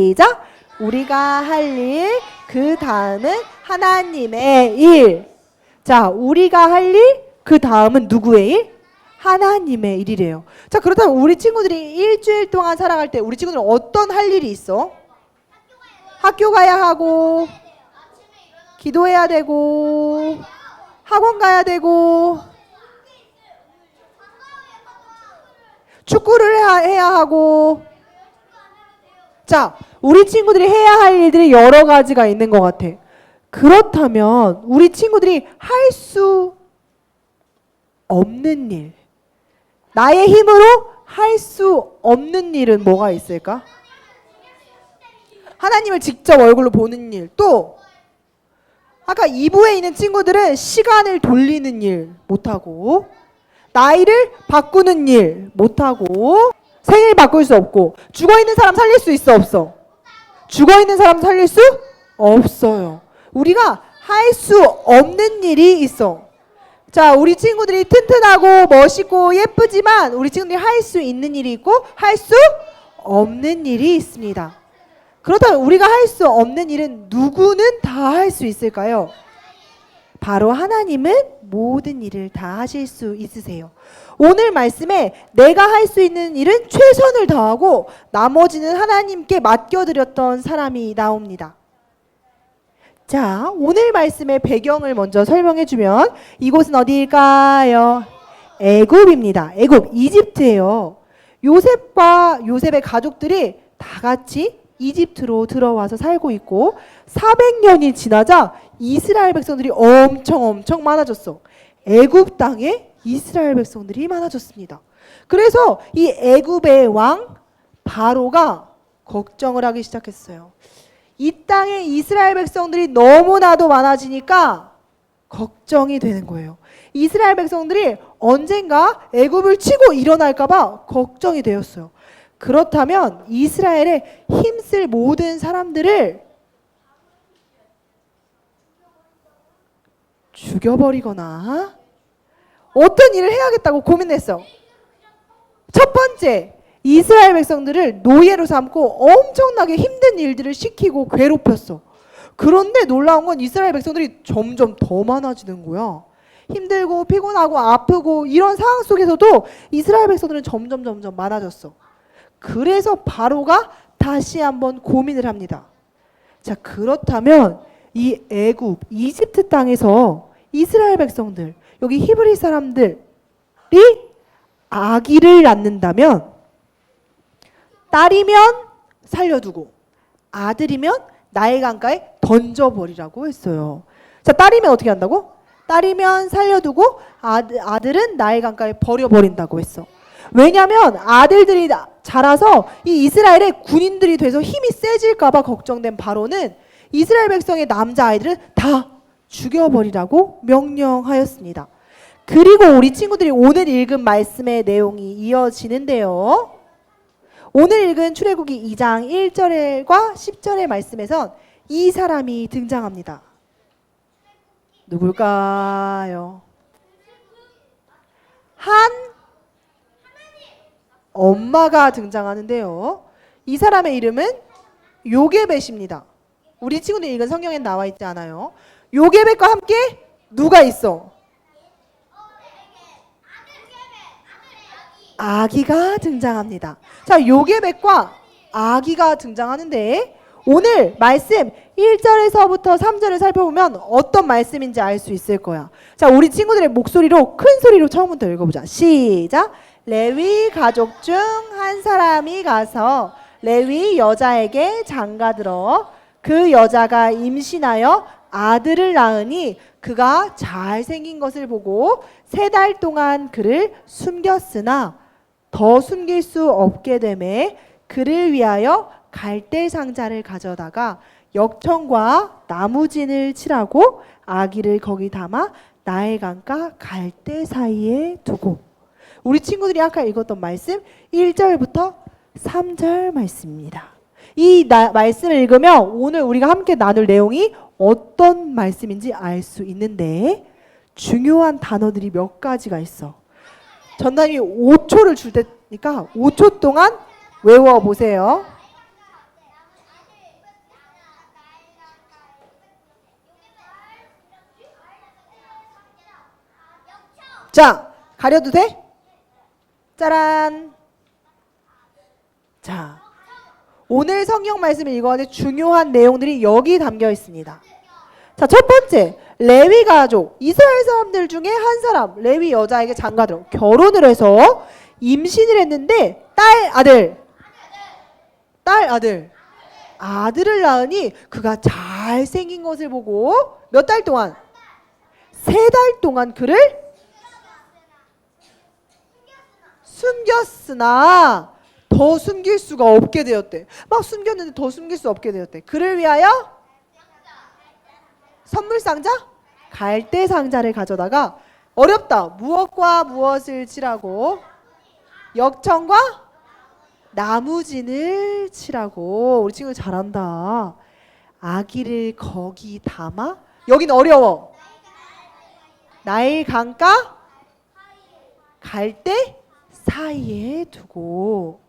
시작! 우리가 할 일, 그 다음은 하나님의 일. 자, 우리가 할 일, 그 다음은 누구의 일? 하나님의 일이래요. 자, 그렇다면 우리 친구들이 일주일 동안 살아갈 때 우리 친구들은 어떤 할 일이 있어? 학교 가야 하고, 기도해야 되고, 학원 가야 되고, 축구를 해야 하고. 자, 우리 친구들이 해야 할 일들이 여러 가지가 있는 것 같아. 그렇다면 우리 친구들이 할 수 없는 일, 나의 힘으로 할 수 없는 일은 뭐가 있을까? 하나님을 직접 얼굴로 보는 일, 또 아까 2부에 있는 친구들은 시간을 돌리는 일 못하고, 나이를 바꾸는 일 못하고, 생일 바꿀 수 없고, 죽어있는 사람 살릴 수 있어 없어? 죽어있는 사람 살릴 수 없어요. 우리가 할 수 없는 일이 있어. 자, 우리 친구들이 튼튼하고 멋있고 예쁘지만 우리 친구들이 할 수 있는 일이 있고 할 수 없는 일이 있습니다. 그렇다면 우리가 할 수 없는 일은 누구는 다 할 수 있을까요? 바로 하나님은 모든 일을 다 하실 수 있으세요. 오늘 말씀에 내가 할 수 있는 일은 최선을 다하고 나머지는 하나님께 맡겨드렸던 사람이 나옵니다. 자, 오늘 말씀의 배경을 먼저 설명해주면 이곳은 어디일까요? 애굽입니다. 애굽, 이집트예요. 요셉과 요셉의 가족들이 다 같이 이집트로 들어와서 살고 있고 400년이 지나자 이스라엘 백성들이 엄청 많아졌어. 애굽 땅에 이스라엘 백성들이 많아졌습니다. 그래서 이 애굽의 왕 바로가 걱정을 하기 시작했어요. 이 땅에 이스라엘 백성들이 너무나도 많아지니까 걱정이 되는 거예요. 이스라엘 백성들이 언젠가 애굽을 치고 일어날까 봐 걱정이 되었어요. 그렇다면 이스라엘에 힘쓸 모든 사람들을 죽여버리거나 어떤 일을 해야겠다고 고민했어. 첫 번째, 이스라엘 백성들을 노예로 삼고 엄청나게 힘든 일들을 시키고 괴롭혔어. 그런데 놀라운 건 이스라엘 백성들이 점점 더 많아지는 거야. 힘들고 피곤하고 아프고 이런 상황 속에서도 이스라엘 백성들은 점점 많아졌어. 그래서 바로가 다시 한번 고민을 합니다. 자, 그렇다면 이 애굽, 이집트 땅에서 이스라엘 백성들, 여기 히브리 사람들이 아기를 낳는다면 딸이면 살려두고 아들이면 나일 강가에 던져버리라고 했어요. 자, 딸이면 어떻게 한다고? 딸이면 살려두고 아들은 나일 강가에 버려버린다고 했어. 왜냐하면 아들들이 자라서 이 이스라엘의 군인들이 돼서 힘이 세질까 봐 걱정된 바로는 이스라엘 백성의 남자아이들은 다 죽여버리라고 명령하였습니다. 그리고 우리 친구들이 오늘 읽은 말씀의 내용이 이어지는데요. 오늘 읽은 출애굽기 2장 1절과 10절의 말씀에선 이 사람이 등장합니다. 누굴까요? 한 엄마가 등장하는데요. 이 사람의 이름은 요게벳입니다. 우리 친구들이 읽은 성경에 나와 있지 않아요. 요게벳과 함께 누가 있어? 아기가 등장합니다. 자, 요게벳과 아기가 등장하는데 오늘 말씀 1절에서부터 3절을 살펴보면 어떤 말씀인지 알 수 있을 거야. 자, 우리 친구들의 목소리로 큰 소리로 처음부터 읽어보자. 시작! 레위 가족 중 한 사람이 가서 레위 여자에게 장가들어 그 여자가 임신하여 아들을 낳으니 그가 잘생긴 것을 보고 3달 동안 그를 숨겼으나 더 숨길 수 없게 되매 그를 위하여 갈대 상자를 가져다가 역청과 나무진을 칠하고 아기를 거기 담아 나일강가 갈대 사이에 두고. 우리 친구들이 아까 읽었던 말씀 1절부터 3절 말씀입니다. 이 말씀을 읽으면 오늘 우리가 함께 나눌 내용이 어떤 말씀인지 알 수 있는데 중요한 단어들이 몇 가지가 있어. 전담이 5초를 줄 테니까 5초 동안 외워보세요. 자, 가려도 돼? 짜란. 자, 오늘 성경 말씀을 읽어야 중요한 내용들이 여기 담겨 있습니다. 자, 첫 번째, 레위 가족, 이스라엘 사람들 중에 한 사람, 레위 여자에게 장가들어 결혼을 해서 임신을 했는데 아들을 낳으니 그가 잘생긴 것을 보고 몇 달 동안? 3달 동안 그를 숨겼으나 더 숨길 수가 없게 되었대. 막 숨겼는데 더 숨길 수 없게 되었대. 그를 위하여 선물 상자? 갈대 상자를 가져다가 어렵다. 무엇과 무엇을 칠하고 역청과 나무진을 칠하고. 우리 친구 잘한다. 아기를 거기 담아. 여긴 어려워. 나일 강가 갈대 사이에 두고.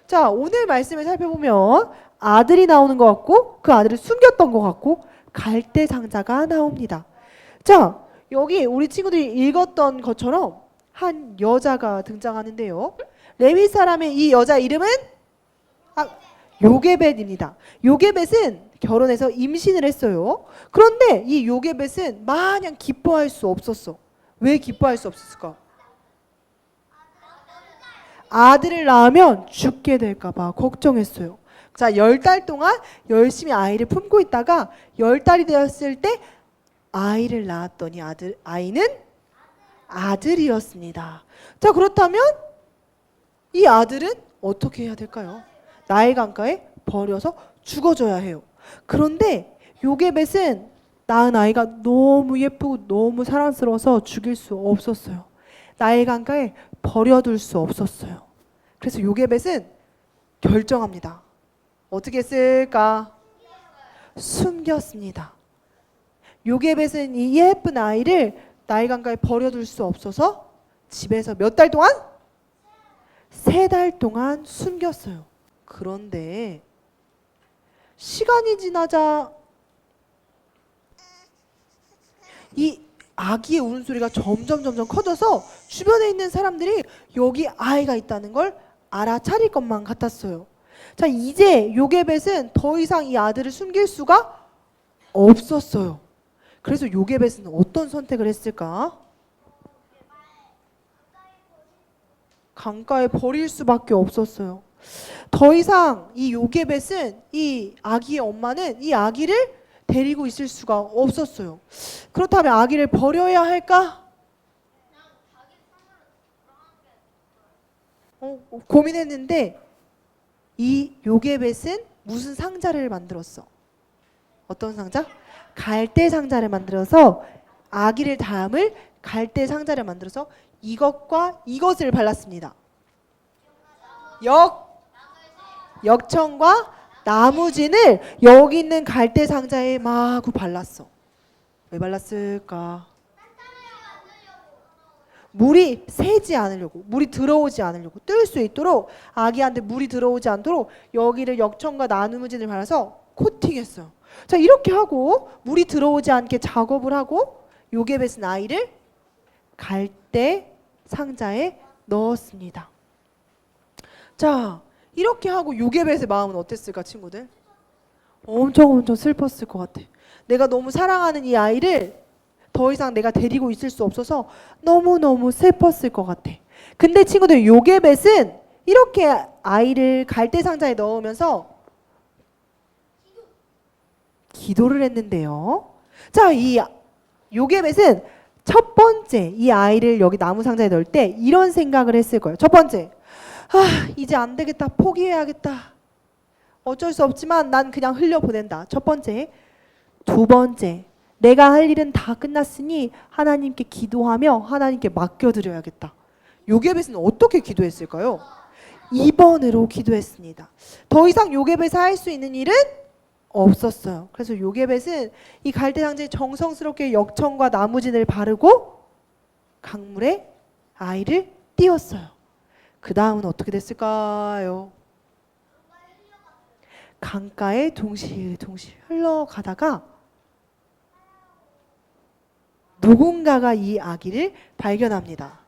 자, 오늘 말씀을 살펴보면 아들이 나오는 것 같고 그 아들을 숨겼던 것 같고 갈대 상자가 나옵니다. 자, 여기 우리 친구들이 읽었던 것처럼 한 여자가 등장하는데요. 레위 사람의 이 여자 이름은 요게벳입니다. 요게벳은 결혼해서 임신을 했어요. 그런데 이 요게벳은 마냥 기뻐할 수 없었어. 왜 기뻐할 수 없었을까? 아들을 낳으면 죽게 될까봐 걱정했어요. 자, 10달 동안 열심히 아이를 품고 있다가 10달이 되었을 때 아이를 낳았더니 아이는 아들이었습니다. 자, 그렇다면 이 아들은 어떻게 해야 될까요? 나일 강가에 버려서 죽어줘야 해요. 그런데 요게벳은 낳은 아이가 너무 예쁘고 너무 사랑스러워서 죽일 수 없었어요. 나일 강가에 버려둘 수 없었어요. 그래서 요게벳은 결정합니다. 어떻게 쓸까? 숨겼습니다. 요게벳은 이 예쁜 아이를 나일 강가에 버려둘 수 없어서 집에서 몇 달 동안? 3달 동안 숨겼어요. 그런데 시간이 지나자 이 아기의 울음소리가 점점 커져서 주변에 있는 사람들이 여기 아이가 있다는 걸 알아차릴 것만 같았어요. 자, 이제 요게벳은 더 이상 이 아들을 숨길 수가 없었어요. 그래서 요게벳은 어떤 선택을 했을까? 강가에 버릴 수밖에 없었어요. 더 이상 이 요게벳은 이 아기의 엄마는 이 아기를 데리고 있을 수가 없었어요. 그렇다면 아기를 버려야 할까? 고민했는데 이 요게벳은 무슨 상자를 만들었어? 어떤 상자? 갈대 상자를 만들어서 아기를 담을 갈대 상자를 만들어서 이것과 이것을 발랐습니다. 역청과 나무진을 여기 있는 갈대 상자에 마구 발랐어. 왜 발랐을까? 물이 새지 않으려고, 물이 들어오지 않으려고, 뜰 수 있도록 아기한테 물이 들어오지 않도록 여기를 역청과 나무진을 발라서 코팅했어요. 자, 이렇게 하고 물이 들어오지 않게 작업을 하고 요게벳은 아이를 갈대 상자에 넣었습니다. 자, 이렇게 하고 요게벳의 마음은 어땠을까, 친구들? 엄청 슬펐을 것 같아. 내가 너무 사랑하는 이 아이를 더 이상 내가 데리고 있을 수 없어서 너무너무 슬펐을 것 같아. 근데 친구들, 요게벳은 이렇게 아이를 갈대 상자에 넣으면서 기도를 했는데요. 자, 이 요게벳은 첫 번째 이 아이를 여기 나무 상자에 넣을 때 이런 생각을 했을 거예요. 첫 번째, 이제 안 되겠다. 포기해야겠다. 어쩔 수 없지만 난 그냥 흘려보낸다. 첫 번째. 두 번째, 내가 할 일은 다 끝났으니 하나님께 기도하며 하나님께 맡겨드려야겠다. 요게벳은 어떻게 기도했을까요? 2번으로 기도했습니다. 더 이상 요게벳이 할 수 있는 일은 없었어요. 그래서 요게벳은 이 갈대 상자에 정성스럽게 역청과 나무진을 바르고 강물에 아이를 띄웠어요. 그 다음은 어떻게 됐을까요? 강가에 동실동실 흘러가다가 누군가가 이 아기를 발견합니다.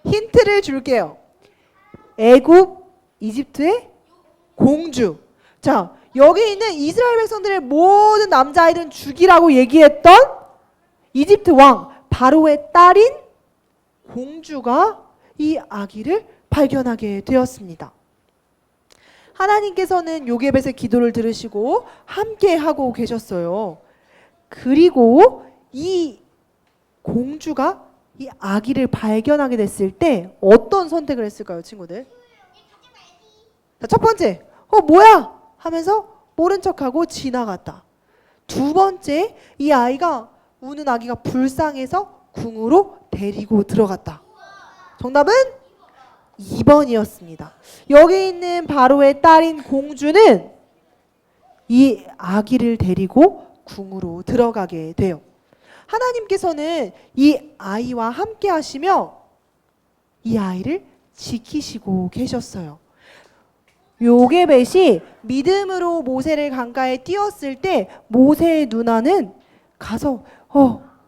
힌트를 줄게요. 애굽, 이집트의 공주. 자, 여기 있는 이스라엘 백성들의 모든 남자아이들은 죽이라고 얘기했던 이집트 왕 바로의 딸인 공주가 이 아기를 발견하게 되었습니다. 하나님께서는 요게벳의 기도를 들으시고 함께 하고 계셨어요. 그리고 이 공주가 이 아기를 발견하게 됐을 때 어떤 선택을 했을까요, 친구들? 자, 첫 번째, 뭐야? 하면서 모른 척하고 지나갔다. 두 번째, 이 아이가 우는 아기가 불쌍해서 궁으로 데리고 들어갔다. 정답은 2번이었습니다. 여기 있는 바로의 딸인 공주는 이 아기를 데리고 궁으로 들어가게 돼요. 하나님께서는 이 아이와 함께 하시며 이 아이를 지키시고 계셨어요. 요게벳이 믿음으로 모세를 강가에 띄웠을 때 모세의 누나는 가서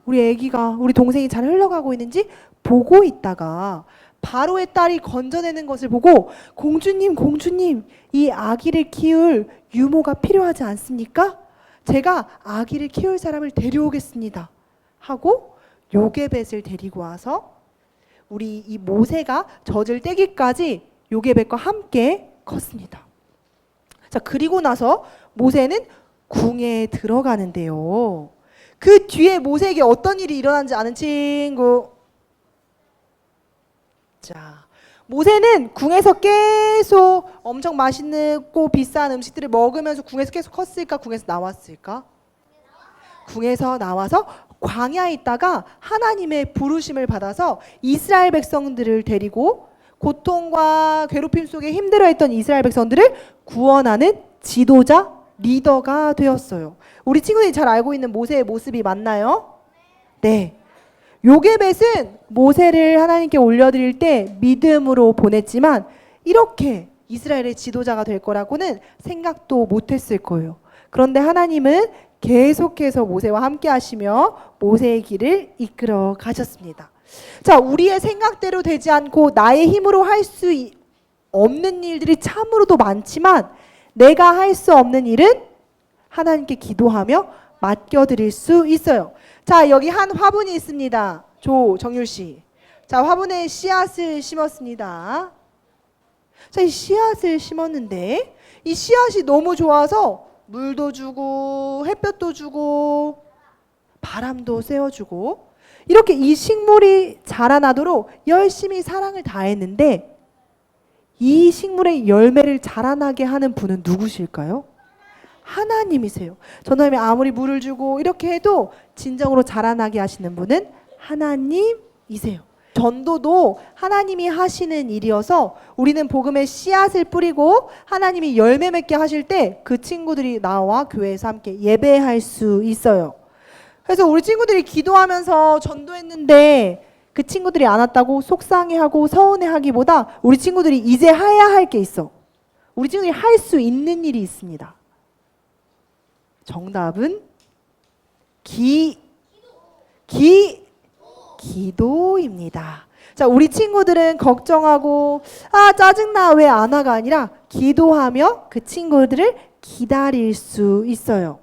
우리 아기가 우리 동생이 잘 흘러가고 있는지 보고 있다가 바로의 딸이 건져내는 것을 보고 공주님 이 아기를 키울 유모가 필요하지 않습니까? 제가 아기를 키울 사람을 데려오겠습니다 하고 요게벳을 데리고 와서 우리 이 모세가 젖을 떼기까지 요게벳과 함께 컸습니다. 자, 그리고 나서 모세는 궁에 들어가는데요. 그 뒤에 모세에게 어떤 일이 일어난지 아는 친구? 자, 모세는 궁에서 계속 엄청 맛있고 비싼 음식들을 먹으면서 궁에서 계속 컸을까? 궁에서 나왔을까? 궁에서 나와서 광야에 있다가 하나님의 부르심을 받아서 이스라엘 백성들을 데리고 고통과 괴롭힘 속에 힘들어했던 이스라엘 백성들을 구원하는 지도자, 리더가 되었어요. 우리 친구들이 잘 알고 있는 모세의 모습이 맞나요? 네. 요게벳은 모세를 하나님께 올려드릴 때 믿음으로 보냈지만 이렇게 이스라엘의 지도자가 될 거라고는 생각도 못했을 거예요. 그런데 하나님은 계속해서 모세와 함께 하시며 모세의 길을 이끌어 가셨습니다. 자, 우리의 생각대로 되지 않고 나의 힘으로 할 수 없는 일들이 참으로도 많지만 내가 할 수 없는 일은 하나님께 기도하며 맡겨드릴 수 있어요. 자, 여기 한 화분이 있습니다. 조정율 씨. 자, 화분에 씨앗을 심었습니다. 자, 이 씨앗을 심었는데 이 씨앗이 너무 좋아서 물도 주고 햇볕도 주고 바람도 쐬어주고 이렇게 이 식물이 자라나도록 열심히 사랑을 다했는데 이 식물의 열매를 자라나게 하는 분은 누구실까요? 하나님이세요. 전하님이 아무리 물을 주고 이렇게 해도 진정으로 자라나게 하시는 분은 하나님이세요. 전도도 하나님이 하시는 일이어서 우리는 복음의 씨앗을 뿌리고 하나님이 열매 맺게 하실 때 그 친구들이 나와 교회에서 함께 예배할 수 있어요. 그래서 우리 친구들이 기도하면서 전도했는데 그 친구들이 안 왔다고 속상해하고 서운해하기보다 우리 친구들이 이제 해야 할 게 있어. 우리 친구들이 할 수 있는 일이 있습니다. 정답은 기도입니다. 자, 우리 친구들은 걱정하고 짜증나 왜 안 와가 아니라 기도하며 그 친구들을 기다릴 수 있어요.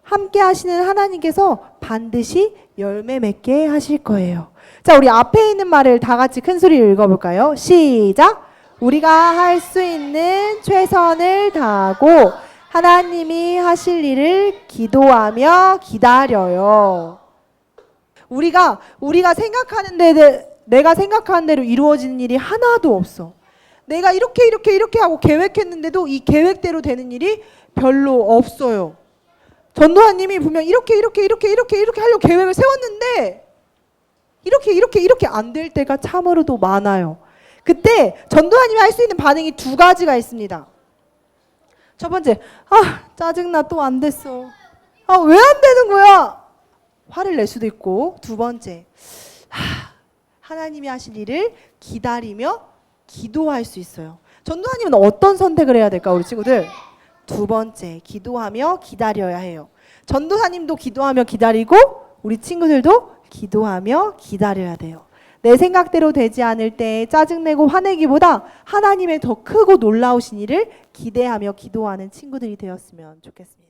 함께 하시는 하나님께서 반드시 열매 맺게 하실 거예요. 자, 우리 앞에 있는 말을 다 같이 큰 소리로 읽어볼까요? 시작! 우리가 할 수 있는 최선을 다하고 하나님이 하실 일을 기도하며 기다려요. 우리가 생각하는 내가 생각하는 대로 이루어지는 일이 하나도 없어. 내가 이렇게 하고 계획했는데도 이 계획대로 되는 일이 별로 없어요. 전도사님이 분명 이렇게 하려고 계획을 세웠는데 이렇게 안 될 때가 참으로도 많아요. 그때 전도사님이 할 수 있는 반응이 두 가지가 있습니다. 첫 번째, 짜증나, 또 안 됐어. 왜 안 되는 거야? 화를 낼 수도 있고, 두 번째, 하나님이 하실 일을 기다리며 기도할 수 있어요. 전도사님은 어떤 선택을 해야 될까, 우리 친구들? 두 번째, 기도하며 기다려야 해요. 전도사님도 기도하며 기다리고 우리 친구들도 기도하며 기다려야 돼요. 내 생각대로 되지 않을 때 짜증내고 화내기보다 하나님의 더 크고 놀라우신 일을 기대하며 기도하는 친구들이 되었으면 좋겠습니다.